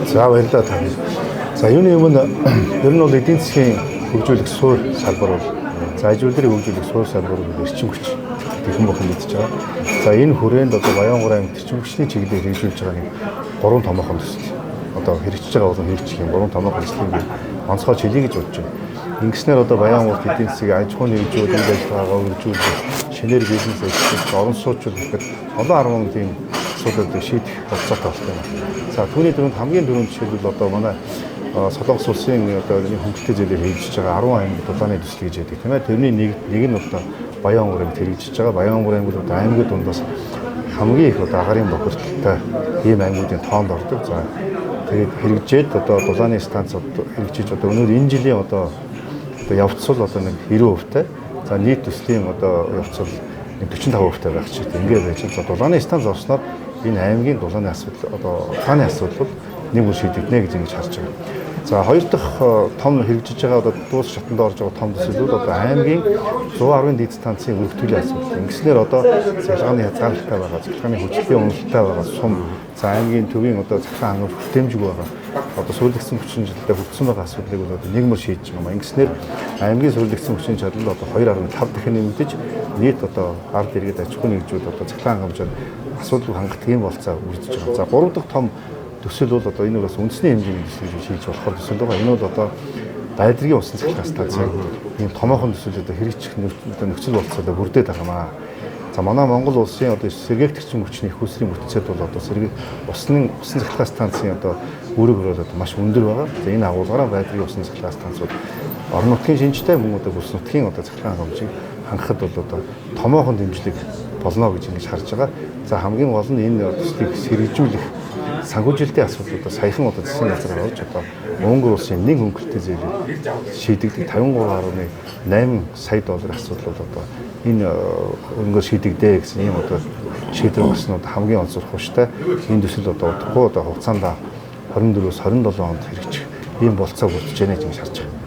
За баярлалаа тань. За юуны өмнө ер нь бол эдийн засгийн хөгжүүлэх суурь салбар бол за ажилтнуудыг хөгжүүлэх суурь салбар бол эрчим хүч гэх юм мэдчихэж байгаа. За энэ хүрээнд одоо Баянгур аймаг эрчим хүчний чиглэлээр хэрэгжүүлж байгаа нэг 3 томоохон төсөл. Одоо хэрэгжиж байгаа болон хэрэгжих юм 3 томоохон төслийг онцгой хэлье гэж бодож байна. Ингэснээр одоо Баянгурт эдийн засгийг аж ахуйн хөгжүүлэлт үйл ажиллагаагаа хөгжүүлэх, шинээр бизнес эрхлэх, орон сууцлах гэхэд олон арван тийм асуудлыг шийдэх болцоотой байна. За түүний дөрөнд хамгийн дөрөнд жишээлбэл одоо манай Солонгос улсын одоо хөнгөлөлтөд зээлээр хэрэгжиж байгаа 10 аймаг дулааны төсөл гэж яддаг тийм ээ. Тэрний нэг нь одоо Баянгур аймагт хэрэгжиж байгаа. Баянгур аймаг одоо аймагуд дундаас хамгийн их одоо агарын бохирдолтой ийм аймагуудын тоонд ордог. За тэгээд хэрэгжээд одоо дулааны станцууд хэрэгжиж одоо өнөөдөр энэ жилийн одоо явцвал одоо нэг 90%-тай. За нийт төслийн одоо явцвал 45%-тай байх ч гэдэг. Ингээд байж байгаа. Дулааны станц орсноор энэ аймгийн дулааны асуудал одоо ухааны асуудал бол нэг үр шийдэгдэнэ гэж ингэж харж байгаа. За хоёр дахь том хэрэгжиж байгаа одоо дуус шатанд орж байгаа том төсөл бол одоо аймгийн 110 дэд станцын өргөтгөлийн асуудал. Ингэснээр одоо цахилгааны хязгаарлалтай байгаа, цахилгааны хүчтэй уналттай байгаа сум, за аймгийн төвийн одоо цахилгаан хангах хүртээмжгүй байгаа. Одоо суулгацсан хүчин чадалтай хүртсэн байгаа асуудлыг бол одоо нэгмөр шийдэж байгаа юм. Ингэснээр аймгийн суулгацсан хүчин чадал одоо 2.5 дахин нэмэгдэж нийт одоо ард иргэд аж ахуйн нэгжүүд одоо цахилгаан хангамжаар асуудал хангах тийм болцоо үрдэж байгаа. За гурав дахь том төсөл бол одоо энэ бас үндэсний хэмжээний төсөл гэж хийж болохоор төсөл байгаа. Энэ бол одоо байдлын усан цахилгаан станцын ийм томоохон төсөл одоо хэрэгжих нөхцөл болцоодоо бүрдээд байгаа юм аа. За манай Монгол улсын одоо сэргээгчдийн хүчний их усрын бүтцэд бол одоо сэргээг усан цахилгаан станцын одоо үүрэг хөрөөл одоо маш өндөр байгаа. За энэ агуулгаараа байдлын усан цахилгаан станцууд орон нутгийн шинжтэй мөн одоо бүс нутгийн одоо цахилгаан хангамжийг хангахад бол одоо томоохон дэмжлэг болно гэж ингэж харж байгаа. За хамгийн гол нь энэ төслийг сэргэжүүлэх санхүүжилтийн асуудлуудаа саяхан одоо засгийн газраар орж одоо Монгол улсын нэг хөнгөлөлтөд зээлийг шийдэгдэх 53.8 сая долларын асуудал бол одоо энэ өнгөөр шийдэгдээ гэсэн ийм одоо шийдвэр гарснууд хамгийн онцлог хувьтай энэ төсөл одоо удахгүй одоо хугацаанд 24-27 хонд хэрэгжих ийм болцоо бүрдэж байна гэж харж байна.